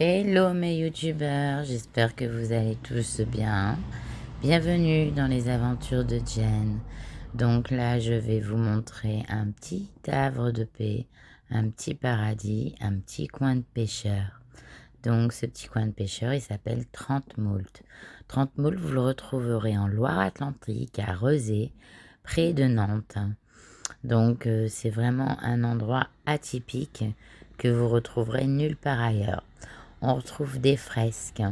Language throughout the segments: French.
Hello mes youtubeurs, j'espère que vous allez tous bien. Bienvenue dans les aventures de Jen. Donc là, je vais vous montrer un petit havre de paix, un petit paradis, un petit coin de pêcheur. Donc ce petit coin de pêcheur, il s'appelle 30 Moult. 30 Moult, vous le retrouverez en Loire-Atlantique, à Rezé, près de Nantes. Donc c'est vraiment un endroit atypique que vous retrouverez nulle part ailleurs. On retrouve des fresques,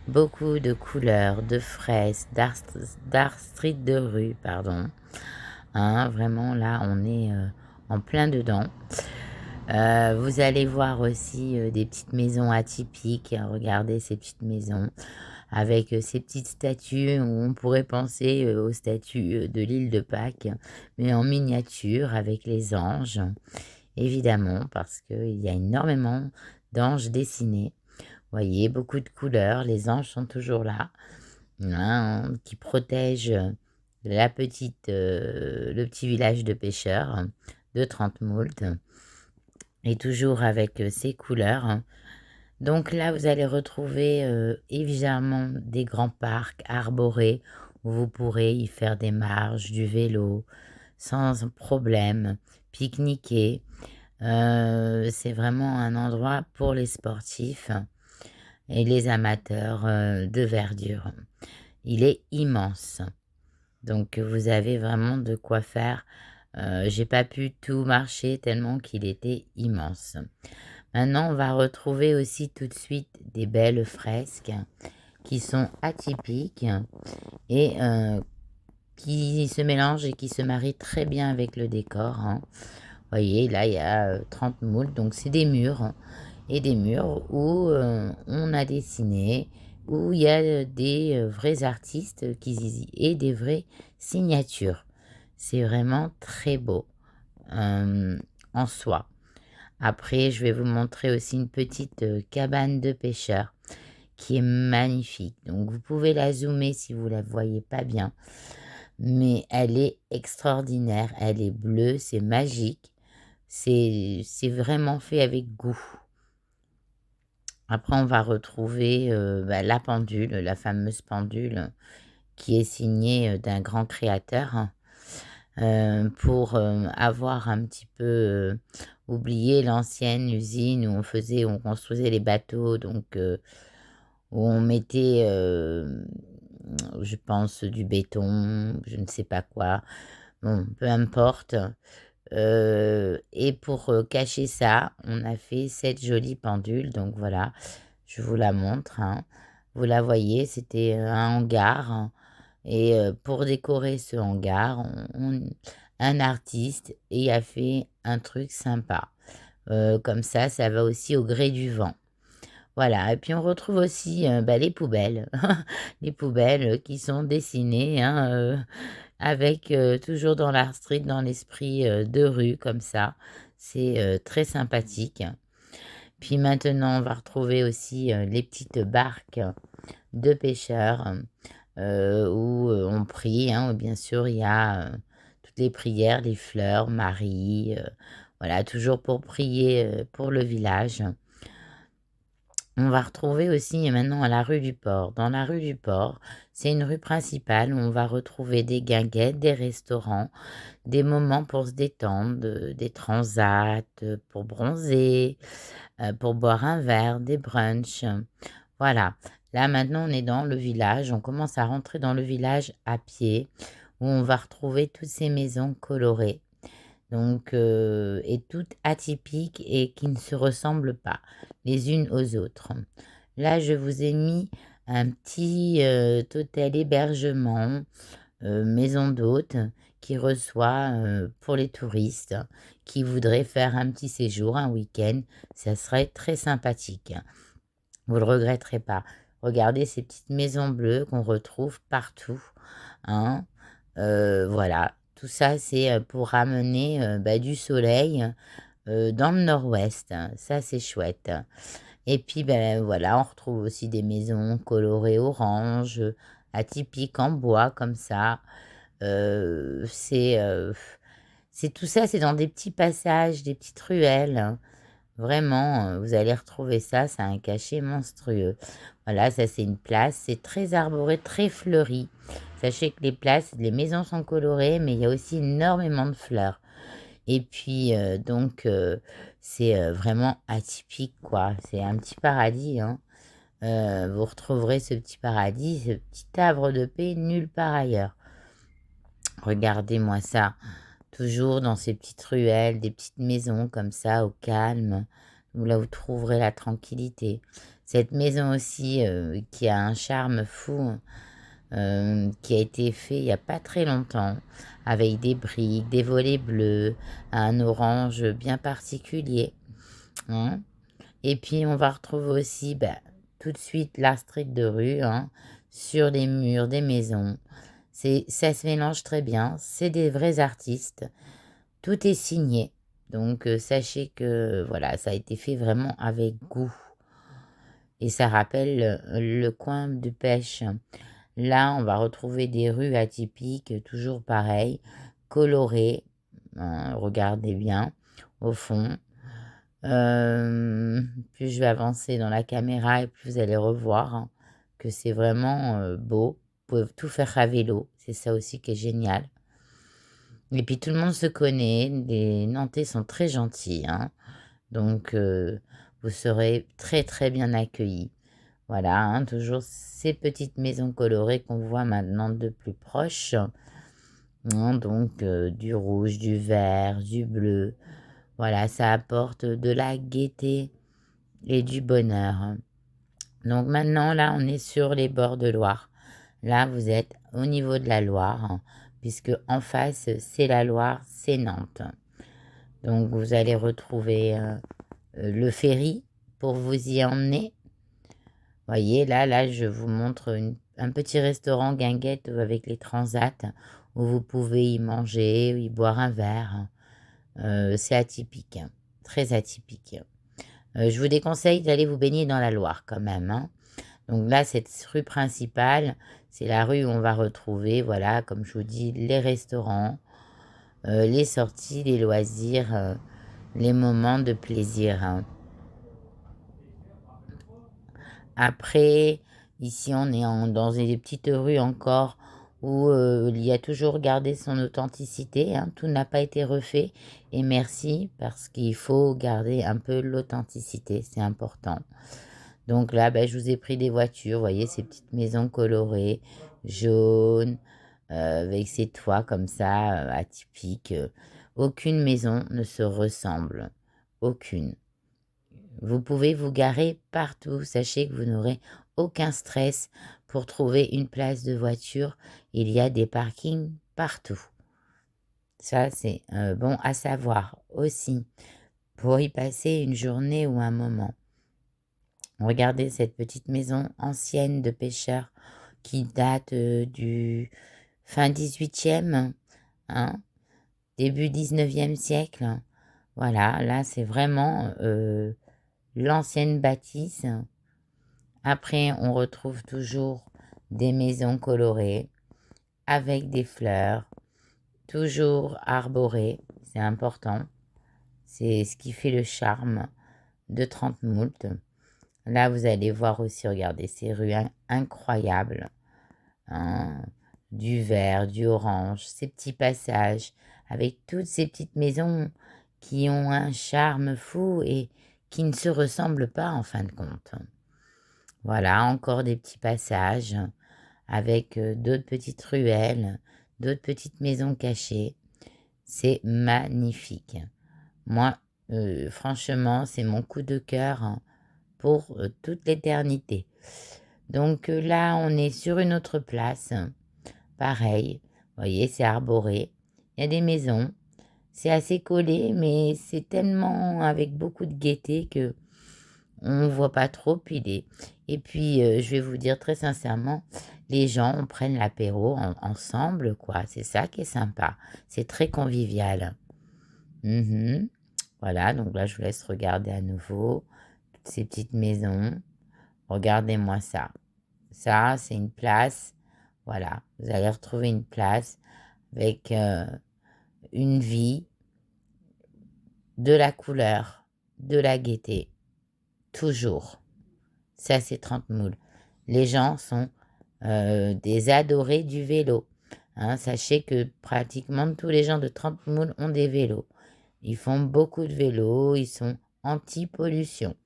beaucoup de couleurs, de fraises, d'art street de rue, pardon. Hein, vraiment là, on est en plein dedans. Vous allez voir aussi des petites maisons atypiques. Regardez ces petites maisons avec ces petites statues où on pourrait penser aux statues de l'île de Pâques, mais en miniature avec les anges, évidemment, parce qu'il y a énormément d'anges dessinés. Voyez, beaucoup de couleurs, les anges sont toujours là, hein, qui protègent le petit village de pêcheurs de 30 Moult, et toujours avec ces couleurs. Donc là, vous allez retrouver évidemment des grands parcs arborés où vous pourrez y faire des marches, du vélo, sans problème, pique-niquer. C'est vraiment un endroit pour les sportifs et les amateurs de verdure. Il est immense. Donc vous avez vraiment de quoi faire. J'ai pas pu tout marcher tellement qu'il était immense. Maintenant, on va retrouver aussi tout de suite des belles fresques qui sont atypiques et qui se mélangent et qui se marient très bien avec le décor, hein. Vous voyez, là, il y a 30 moules, donc c'est des murs, hein, et des murs où on a dessiné, où il y a des vrais artistes et des vraies signatures. C'est vraiment très beau en soi. Après, je vais vous montrer aussi une petite cabane de pêcheurs qui est magnifique. Donc, vous pouvez la zoomer si vous la voyez pas bien, mais elle est extraordinaire. Elle est bleue, c'est magique. C'est vraiment fait avec goût. Après, on va retrouver la pendule, la fameuse pendule, qui est signée d'un grand créateur, pour avoir un petit peu oublié l'ancienne usine où on construisait les bateaux, donc où on mettait, je pense, du béton, je ne sais pas quoi, bon, peu importe. Et pour cacher ça, on a fait cette jolie pendule. Donc voilà, je vous la montre, hein. Vous la voyez, c'était un hangar, hein. Et pour décorer ce hangar, un artiste y a fait un truc sympa. Comme ça va aussi au gré du vent. Voilà, et puis on retrouve aussi les poubelles, les poubelles qui sont dessinées, hein, avec toujours dans l'art street, dans l'esprit de rue, comme ça. C'est très sympathique. Puis maintenant, on va retrouver aussi les petites barques de pêcheurs où on prie, hein, où bien sûr il y a toutes les prières, les fleurs, Marie, voilà, toujours pour prier pour le village. On va retrouver aussi maintenant à la rue du Port. Dans la rue du Port, c'est une rue principale où on va retrouver des guinguettes, des restaurants, des moments pour se détendre, des transats, pour bronzer, pour boire un verre, des brunchs. Voilà. Là maintenant, on est dans le village. On commence à rentrer dans le village à pied, où on va retrouver toutes ces maisons colorées. Donc, et toutes atypiques et qui ne se ressemblent pas les unes aux autres. Là, je vous ai mis un petit hôtel hébergement, maison d'hôte, qui reçoit pour les touristes qui voudraient faire un petit séjour, un week-end. Ça serait très sympathique. Vous ne le regretterez pas. Regardez ces petites maisons bleues qu'on retrouve partout, hein. Voilà, tout ça, c'est pour ramener du soleil dans le nord-ouest. Ça, c'est chouette. Et puis, ben voilà, on retrouve aussi des maisons colorées orange, atypiques en bois, comme ça. C'est tout ça, c'est dans des petits passages, des petites ruelles, hein. Vraiment, vous allez retrouver ça, ça a un cachet monstrueux. Voilà, ça c'est une place, c'est très arboré, très fleuri. Sachez que les maisons sont colorées, mais il y a aussi énormément de fleurs. Et puis, c'est, vraiment atypique, quoi. C'est un petit paradis, hein. Vous retrouverez ce petit paradis, ce petit havre de paix nulle part ailleurs. Regardez-moi ça, toujours dans ces petites ruelles, des petites maisons comme ça, au calme, où là vous trouverez la tranquillité. Cette maison aussi, qui a un charme fou, qui a été fait il y a pas très longtemps, avec des briques, des volets bleus, un orange bien particulier, hein. Et puis on va retrouver aussi, tout de suite l'art street de rue, hein, sur les murs des maisons. Ça se mélange très bien, c'est des vrais artistes, tout est signé. Donc sachez que voilà, ça a été fait vraiment avec goût et ça rappelle, le coin de pêche. Là, on va retrouver des rues atypiques, toujours pareilles, colorées, hein, regardez bien au fond. Plus je vais avancer dans la caméra et plus vous allez revoir, hein, que c'est vraiment, beau. Vous pouvez tout faire à vélo, c'est ça aussi qui est génial. Et puis tout le monde se connaît, les Nantais sont très gentils, hein, donc vous serez très, très bien accueillis. Voilà, hein, toujours ces petites maisons colorées qu'on voit maintenant de plus proche, hein, donc du rouge, du vert, du bleu. Voilà, ça apporte de la gaieté et du bonheur. Donc maintenant, là, on est sur les bords de Loire. Là, vous êtes au niveau de la Loire, hein, puisque en face, c'est la Loire, c'est Nantes. Donc vous allez retrouver le ferry pour vous y emmener. Voyez, là, je vous montre un petit restaurant guinguette avec les transats où vous pouvez y manger, y boire un verre. C'est atypique, hein, très atypique. Je vous déconseille d'aller vous baigner dans la Loire quand même, hein. Donc là, cette rue principale, c'est la rue où on va retrouver, voilà, comme je vous dis, les restaurants, les sorties, les loisirs, les moments de plaisir, hein. Après, ici, on est dans des petites rues encore où il y a toujours gardé son authenticité, hein. Tout n'a pas été refait. Et merci, parce qu'il faut garder un peu l'authenticité, c'est important. Donc là, je vous ai pris des voitures, vous voyez, ces petites maisons colorées, jaunes, avec ces toits comme ça, atypiques. Aucune maison ne se ressemble. Aucune. Vous pouvez vous garer partout. Sachez que vous n'aurez aucun stress pour trouver une place de voiture. Il y a des parkings partout. Ça, c'est bon à savoir aussi pour y passer une journée ou un moment. Regardez cette petite maison ancienne de pêcheurs qui date du fin 18e, hein, début 19e siècle. Voilà, là, c'est vraiment l'ancienne bâtisse. Après, on retrouve toujours des maisons colorées avec des fleurs, toujours arborées, c'est important. C'est ce qui fait le charme de Trente-Moult. Là, vous allez voir aussi, regardez, ces rues incroyables, hein, du vert, du orange, ces petits passages avec toutes ces petites maisons qui ont un charme fou et qui ne se ressemblent pas en fin de compte. Voilà, encore des petits passages avec d'autres petites ruelles, d'autres petites maisons cachées. C'est magnifique. Moi, franchement, c'est mon coup de cœur, hein, pour toute l'éternité. Donc là, on est sur une autre place. Pareil, vous voyez, c'est arboré. Il y a des maisons. C'est assez collé, mais c'est tellement avec beaucoup de gaieté que on voit pas trop piler. Et puis, je vais vous dire très sincèrement, les gens, on prenne l'apéro ensemble, quoi. C'est ça qui est sympa. C'est très convivial. Mhm. Voilà, donc là, je vous laisse regarder à nouveau toutes ces petites maisons. Regardez-moi ça. Ça, c'est une place. Voilà, vous allez retrouver une place avec une vie, de la couleur. de la gaieté. Toujours. Ça, c'est 30 moules. Les gens sont des adorés du vélo. Hein, sachez que pratiquement tous les gens de 30 moules ont des vélos. Ils font beaucoup de vélos, ils sont anti-pollution.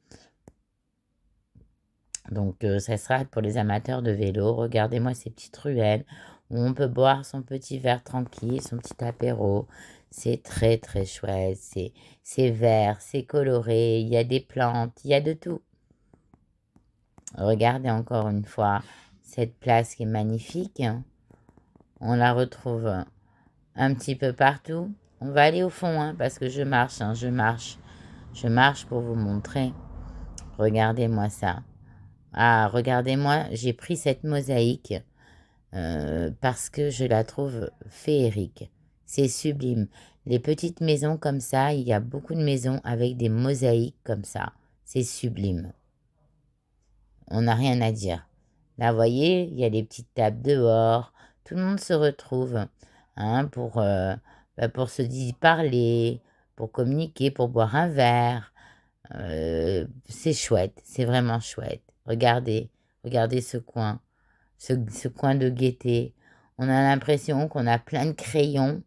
Donc, ça sera pour les amateurs de vélo. Regardez-moi ces petites ruelles où on peut boire son petit verre tranquille, son petit apéro. C'est très, très chouette. C'est vert, c'est coloré, il y a des plantes, il y a de tout. Regardez encore une fois cette place qui est magnifique. On la retrouve un petit peu partout. On va aller au fond, hein, parce que je marche, je marche. Je marche pour vous montrer. Regardez-moi ça. Ah, regardez-moi, j'ai pris cette mosaïque parce que je la trouve féerique. C'est sublime. Les petites maisons comme ça, il y a beaucoup de maisons avec des mosaïques comme ça. C'est sublime. On n'a rien à dire. Là, vous voyez, il y a les petites tables dehors. Tout le monde se retrouve hein, pour se parler, pour communiquer, pour boire un verre. C'est chouette, c'est vraiment chouette. Regardez ce coin, ce coin de gaieté. On a l'impression qu'on a plein de crayons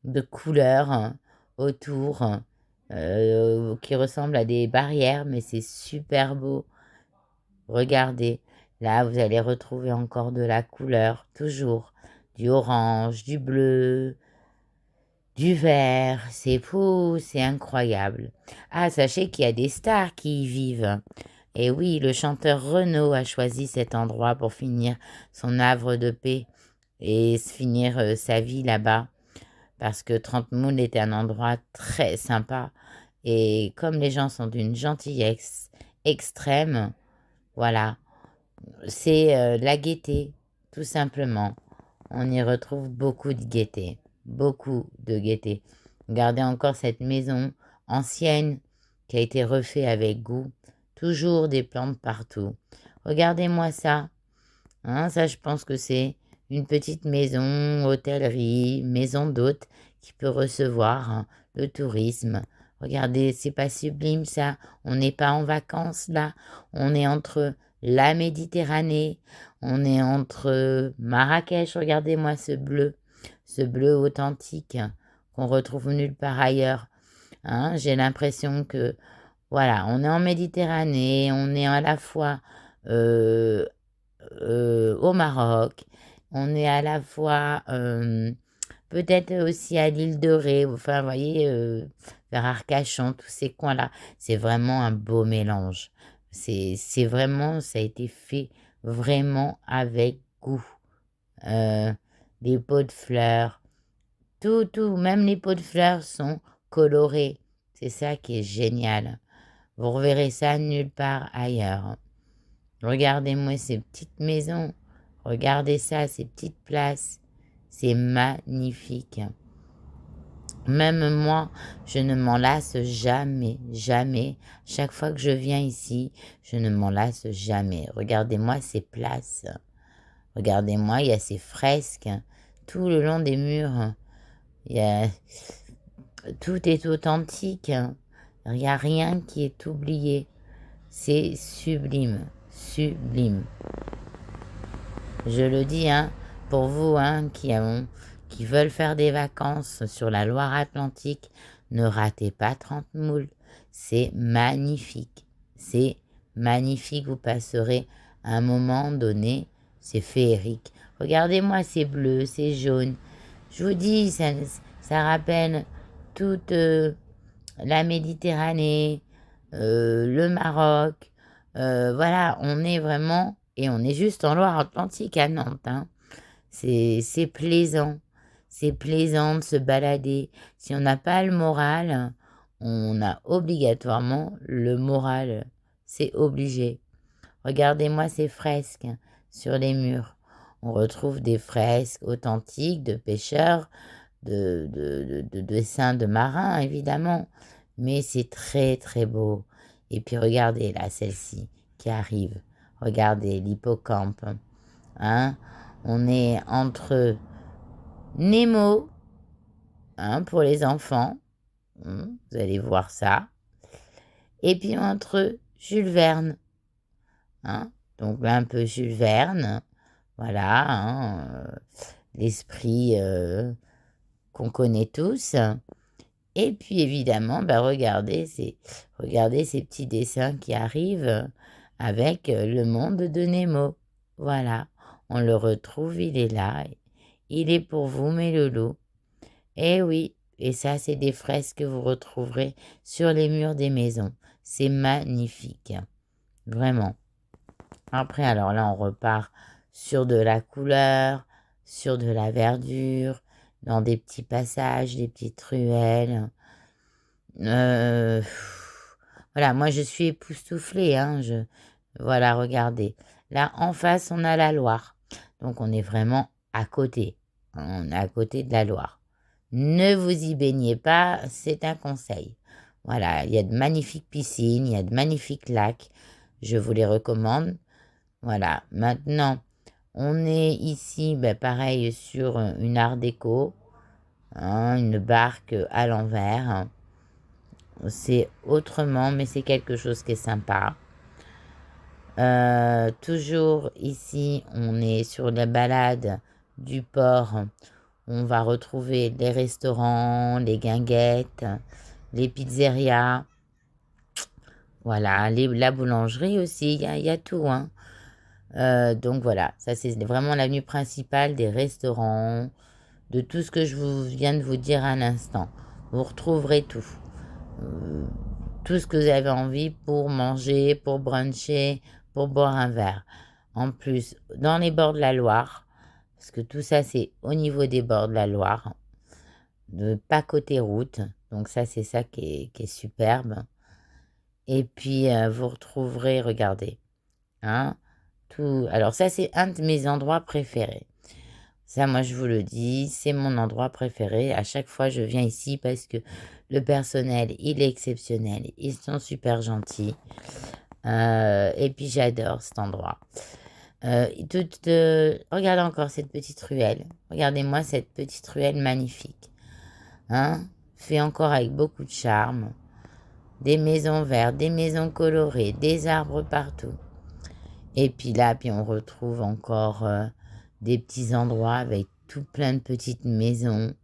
de couleurs autour qui ressemblent à des barrières, mais c'est super beau. Regardez, là vous allez retrouver encore de la couleur, toujours du orange, du bleu, du vert. C'est fou, c'est incroyable. Ah, sachez qu'il y a des stars qui y vivent. Et oui, le chanteur Renaud a choisi cet endroit pour finir son havre de paix et finir sa vie là-bas. Parce que 30 Moules est un endroit très sympa. Et comme les gens sont d'une gentillesse extrême, voilà, c'est la gaieté, tout simplement. On y retrouve beaucoup de gaieté, beaucoup de gaieté. Regardez encore cette maison ancienne qui a été refaite avec goût. Toujours des plantes partout. Regardez-moi ça. Hein, ça, je pense que c'est une petite maison, hôtellerie, maison d'hôte qui peut recevoir le tourisme. Regardez, c'est pas sublime ça. On n'est pas en vacances là. On est entre la Méditerranée, on est entre Marrakech. Regardez-moi ce bleu authentique qu'on retrouve nulle part ailleurs. Hein, j'ai l'impression que voilà, on est en Méditerranée, on est à la fois euh, au Maroc, on est à la fois peut-être aussi à l'île de Ré, enfin, vous voyez, vers Arcachon, tous ces coins-là. C'est vraiment un beau mélange. C'est vraiment, ça a été fait vraiment avec goût. Euh, les pots de fleurs, tout, même les pots de fleurs sont colorés. C'est ça qui est génial. Vous reverrez ça nulle part ailleurs. Regardez-moi ces petites maisons. Regardez ça, ces petites places. C'est magnifique. Même moi, je ne m'en lasse jamais, jamais. Chaque fois que je viens ici, je ne m'en lasse jamais. Regardez-moi ces places. Regardez-moi, il y a ces fresques tout le long des murs. Il y a... Tout est authentique. Il n'y a rien qui est oublié. C'est sublime, sublime. Je le dis, hein, pour vous qui veulent faire des vacances sur la Loire-Atlantique, ne ratez pas 30 moules. C'est magnifique. C'est magnifique. Vous passerez un moment donné. C'est féerique. Regardez-moi, c'est bleu, c'est jaune. Je vous dis, ça rappelle toute la Méditerranée, le Maroc. Voilà, on est vraiment, et on est juste en Loire-Atlantique à Nantes. Hein. C'est plaisant. C'est plaisant de se balader. Si on n'a pas le moral, on a obligatoirement le moral. C'est obligé. Regardez-moi ces fresques sur les murs. On retrouve des fresques authentiques de pêcheurs, de dessins de marins, évidemment. Mais c'est très, très beau. Et puis regardez là, celle-ci qui arrive. Regardez l'hippocampe. Hein? On est entre Nemo, hein, pour les enfants. Vous allez voir ça. Et puis entre Jules Verne, hein. Donc là, un peu Jules Verne, voilà, hein, l'esprit qu'on connaît tous. Et puis évidemment, bah, regardez ces petits dessins qui arrivent avec le monde de Nemo. Voilà, on le retrouve, il est là. Il est pour vous, mes loulous. Eh oui, et ça, c'est des fresques que vous retrouverez sur les murs des maisons. C'est magnifique, vraiment. Après, alors là, on repart sur de la couleur, sur de la verdure, dans des petits passages, des petites ruelles. Euh, voilà, moi je suis époustouflée, hein, voilà, regardez. Là, en face, on a la Loire. Donc, on est vraiment à côté. On est à côté de la Loire. Ne vous y baignez pas, c'est un conseil. Voilà, il y a de magnifiques piscines, il y a de magnifiques lacs. Je vous les recommande. Voilà, maintenant, on est ici, ben, pareil, sur une art déco, hein, une barque à l'envers. C'est autrement, mais c'est quelque chose qui est sympa. Toujours ici, on est sur la balade du port. On va retrouver les restaurants, les guinguettes, les pizzerias. Voilà, la boulangerie aussi, il y a tout, hein. Donc voilà, ça c'est vraiment l'avenue principale des restaurants, de tout ce que je viens de vous dire à l'instant. Vous retrouverez tout. Euh, tout ce que vous avez envie pour manger, pour bruncher, pour boire un verre. En plus, dans les bords de la Loire, parce que tout ça c'est au niveau des bords de la Loire, pas côté route. Donc ça c'est ça qui est superbe. Et puis vous retrouverez, regardez, hein, tout. Alors ça c'est un de mes endroits préférés. Ça, moi, je vous le dis, c'est mon endroit préféré. À chaque fois, je viens ici parce que le personnel, il est exceptionnel. Ils sont super gentils. Et puis, j'adore cet endroit. Regardez encore cette petite ruelle. Regardez-moi cette petite ruelle magnifique. Hein? Fait encore avec beaucoup de charme. Des maisons vertes, des maisons colorées, des arbres partout. Et puis là, puis on retrouve encore des petits endroits avec tout plein de petites maisons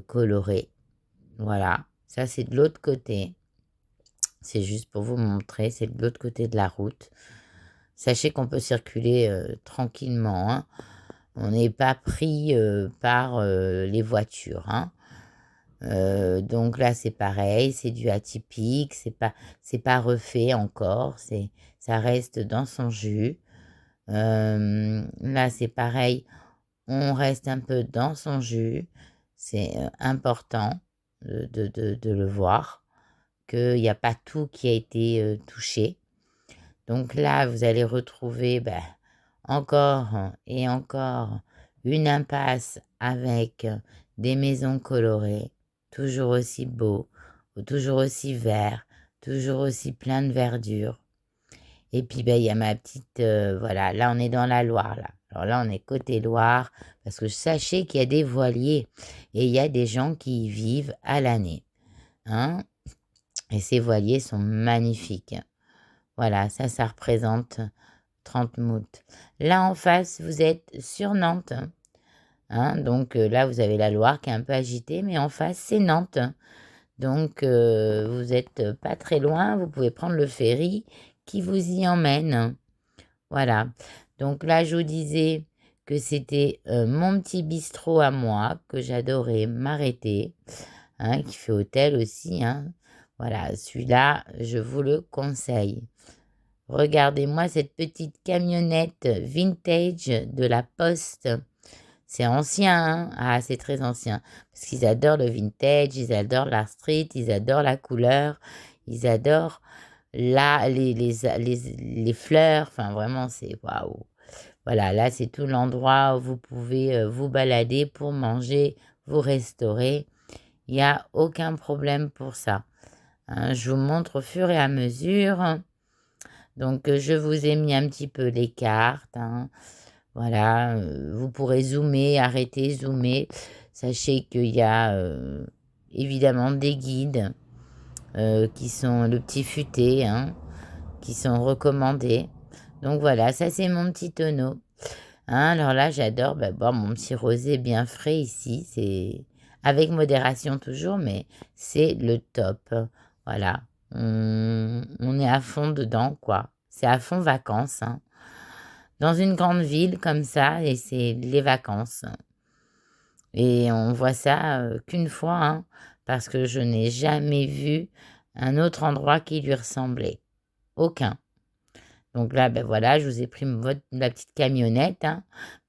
colorées. Voilà, ça c'est de l'autre côté. C'est juste pour vous montrer, c'est de l'autre côté de la route. Sachez qu'on peut circuler tranquillement, hein. On n'est pas pris par les voitures, hein. Donc là, c'est pareil, c'est du atypique, c'est pas refait encore, ça reste dans son jus. Là, c'est pareil, on reste un peu dans son jus. C'est important de le voir, qu'il n'y a pas tout qui a été touché. Donc là, vous allez retrouver encore et encore une impasse avec des maisons colorées, toujours aussi beaux, toujours aussi verts, toujours aussi plein de verdure. Et puis, il y a ma petite, voilà, là, on est dans la Loire, là. Alors là, on est côté Loire, parce que sachez qu'il y a des voiliers et il y a des gens qui y vivent à l'année, hein. Et ces voiliers sont magnifiques. Voilà, ça représente 30 moutes. Là, en face, vous êtes sur Nantes, hein. Donc là, vous avez la Loire qui est un peu agitée, mais en face, c'est Nantes. Donc, vous n'êtes pas très loin, vous pouvez prendre le ferry qui vous y emmène. Voilà. Donc là, je vous disais que c'était mon petit bistrot à moi, que j'adorais m'arrêter, hein, qui fait hôtel aussi, hein. Voilà, celui-là, je vous le conseille. Regardez-moi cette petite camionnette vintage de la Poste. C'est ancien, hein. Ah, c'est très ancien. Parce qu'ils adorent le vintage, ils adorent l'art street, ils adorent la couleur, ils adorent les fleurs. Enfin, vraiment, c'est waouh. Voilà, là, c'est tout l'endroit où vous pouvez vous balader pour manger, vous restaurer. Il n'y a aucun problème pour ça, hein. Je vous montre au fur et à mesure. Donc, je vous ai mis un petit peu les cartes, hein. Voilà, vous pourrez zoomer, arrêter, zoomer. Sachez qu'il y a évidemment des guides, qui sont le petit futé, hein, qui sont recommandés. Donc voilà, ça c'est mon petit tonneau. Hein, alors là, j'adore boire mon petit rosé bien frais ici. C'est avec modération toujours, mais c'est le top. Voilà, on est à fond dedans, quoi. C'est à fond vacances, hein. Dans une grande ville comme ça, et c'est les vacances. Et on voit ça qu'une fois, hein, parce que je n'ai jamais vu un autre endroit qui lui ressemblait. Aucun. Donc là, ben voilà, je vous ai pris la petite camionnette, hein,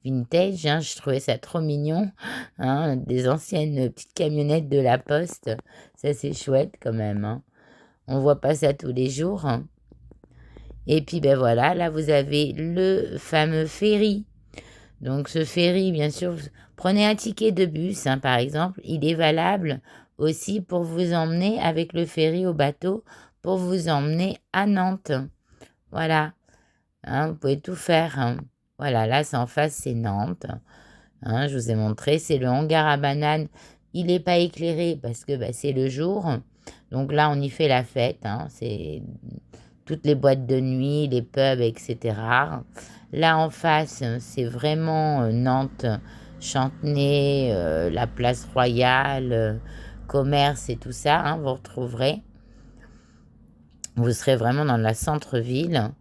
vintage, hein, je trouvais ça trop mignon, hein, des anciennes petites camionnettes de la Poste, ça c'est chouette quand même, hein. On voit pas ça tous les jours, hein. Et puis ben voilà, là vous avez le fameux ferry. Donc ce ferry, bien sûr, prenez un ticket de bus, hein, par exemple, il est valable aussi pour vous emmener avec le ferry au bateau, pour vous emmener à Nantes. Voilà. Hein, vous pouvez tout faire, hein. Voilà, là, c'est en face, c'est Nantes. Hein, je vous ai montré, c'est le hangar à bananes. Il n'est pas éclairé parce que c'est le jour. Donc là, on y fait la fête, hein. C'est toutes les boîtes de nuit, les pubs, etc. Là, en face, c'est vraiment Nantes, Chantenay, la place Royale, commerce et tout ça, hein, vous retrouverez. Vous serez vraiment dans la centre-ville.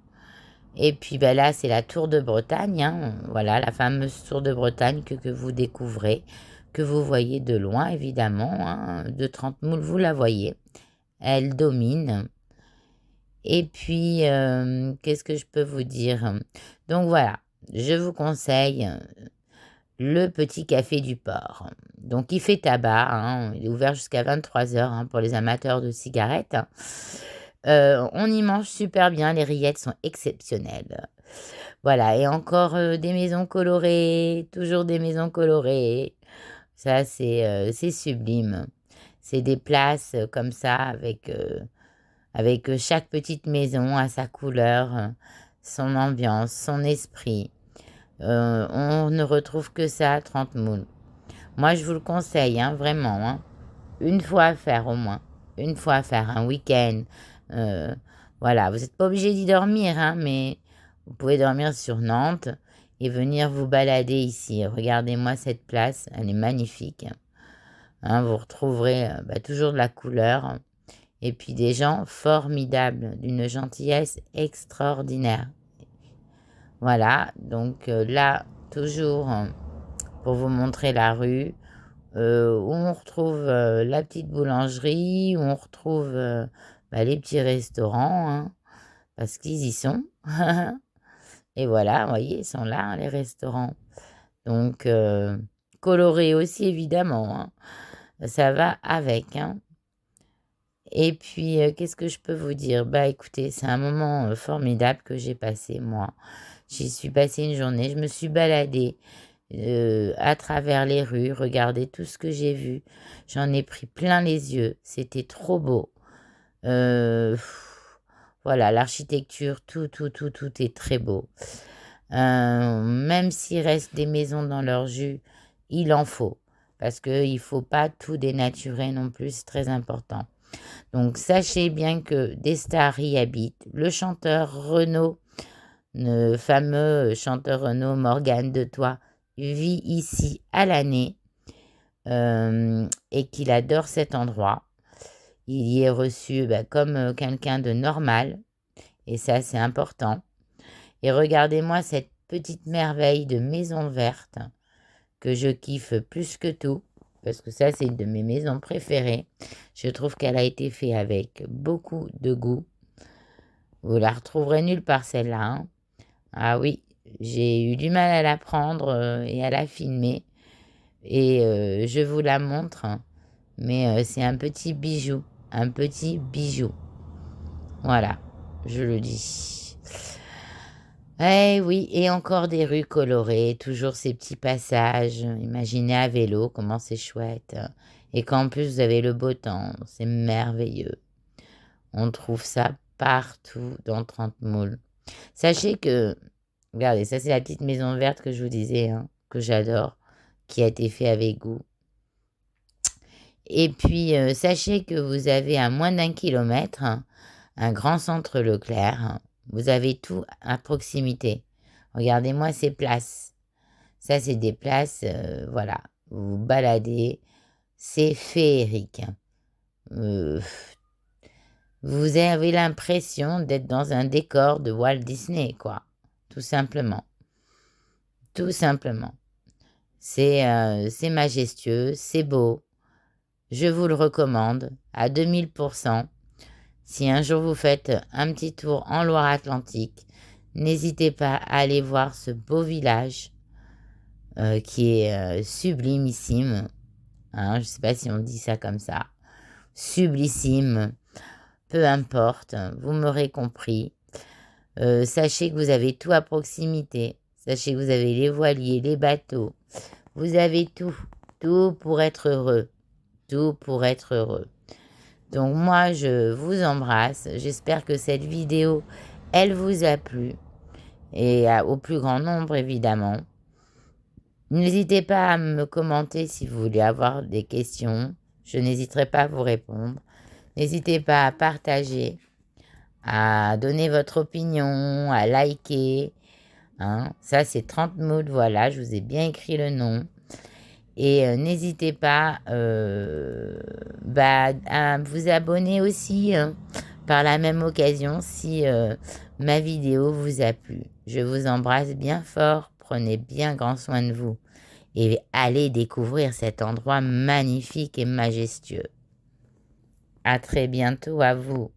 Et puis là, c'est la Tour de Bretagne, hein. Voilà, la fameuse Tour de Bretagne que vous découvrez, que vous voyez de loin, évidemment, hein. De 30 moules, vous la voyez. Elle domine. Et puis, qu'est-ce que je peux vous dire? Donc voilà, je vous conseille le petit café du port. Donc il fait tabac, hein. Il est ouvert jusqu'à 23 heures, hein, pour les amateurs de cigarettes. On y mange super bien, les rillettes sont exceptionnelles. Voilà, et encore des maisons colorées, toujours des maisons colorées. Ça, c'est sublime. C'est des places comme ça, avec chaque petite maison à sa couleur, son ambiance, son esprit. On ne retrouve que ça à 30 moules. Moi, je vous le conseille, hein, vraiment, hein. Une fois à faire au moins. Une fois à faire, un week-end. Voilà, vous n'êtes pas obligé d'y dormir, hein, mais vous pouvez dormir sur Nantes et venir vous balader ici. Regardez-moi cette place, elle est magnifique. Hein, vous retrouverez toujours de la couleur et puis des gens formidables, d'une gentillesse extraordinaire. Voilà, donc là, toujours pour vous montrer la rue, où on retrouve la petite boulangerie, où on retrouve les petits restaurants, hein, parce qu'ils y sont. Et voilà, vous voyez, ils sont là, hein, les restaurants. Donc, colorés aussi, évidemment, hein. Ça va avec, hein. Et puis, qu'est-ce que je peux vous dire? Écoutez, c'est un moment formidable que j'ai passé, moi. J'y suis passé une journée, je me suis baladée à travers les rues, regardez tout ce que j'ai vu. J'en ai pris plein les yeux, c'était trop beau. Voilà, l'architecture, tout est très beau. Même s'il reste des maisons dans leur jus, il en faut. Parce qu'il ne faut pas tout dénaturer non plus, c'est très important. Donc sachez bien que des stars y habitent. Le chanteur Renaud, le fameux chanteur Renaud, Morgane de Toi, vit ici à l'année et qu'il adore cet endroit. Il y est reçu comme quelqu'un de normal et ça c'est important. Et regardez-moi cette petite merveille de maison verte que je kiffe plus que tout parce que ça c'est une de mes maisons préférées. Je trouve qu'elle a été faite avec beaucoup de goût. Vous la retrouverez nulle part celle-là, hein. Ah oui, j'ai eu du mal à la prendre et à la filmer. Et je vous la montre, hein. Mais c'est un petit bijou. Un petit bijou. Voilà, je le dis. Eh oui, et encore des rues colorées, toujours ces petits passages. Imaginez à vélo, comment c'est chouette. Et qu'en plus vous avez le beau temps, c'est merveilleux. On trouve ça partout dans 30 moules. Sachez que, regardez, ça c'est la petite maison verte que je vous disais, hein, que j'adore, qui a été fait avec goût. Et puis, sachez que vous avez à moins d'1 kilomètre un grand centre Leclerc. Vous avez tout à proximité. Regardez-moi ces places. Ça, c'est des places, voilà, vous vous baladez, c'est féerique. Heu, vous avez l'impression d'être dans un décor de Walt Disney, quoi, tout simplement. Tout simplement. C'est majestueux, c'est beau. Je vous le recommande à 2000%. Si un jour vous faites un petit tour en Loire-Atlantique, n'hésitez pas à aller voir ce beau village qui est sublimissime. Hein, je ne sais pas si on dit ça comme ça. Sublissime, peu importe, vous m'aurez compris. Sachez que vous avez tout à proximité. Sachez que vous avez les voiliers, les bateaux. Vous avez tout. Tout pour être heureux. Tout pour être heureux. Donc moi, je vous embrasse. J'espère que cette vidéo, elle vous a plu. Et au plus grand nombre, évidemment. N'hésitez pas à me commenter si vous voulez avoir des questions. Je n'hésiterai pas à vous répondre. N'hésitez pas à partager, à donner votre opinion, à liker. Hein. Ça, c'est 30 mots. Voilà, je vous ai bien écrit le nom. Et n'hésitez pas à vous abonner aussi par la même occasion si ma vidéo vous a plu. Je vous embrasse bien fort. Prenez bien grand soin de vous. Et allez découvrir cet endroit magnifique et majestueux. À très bientôt à vous.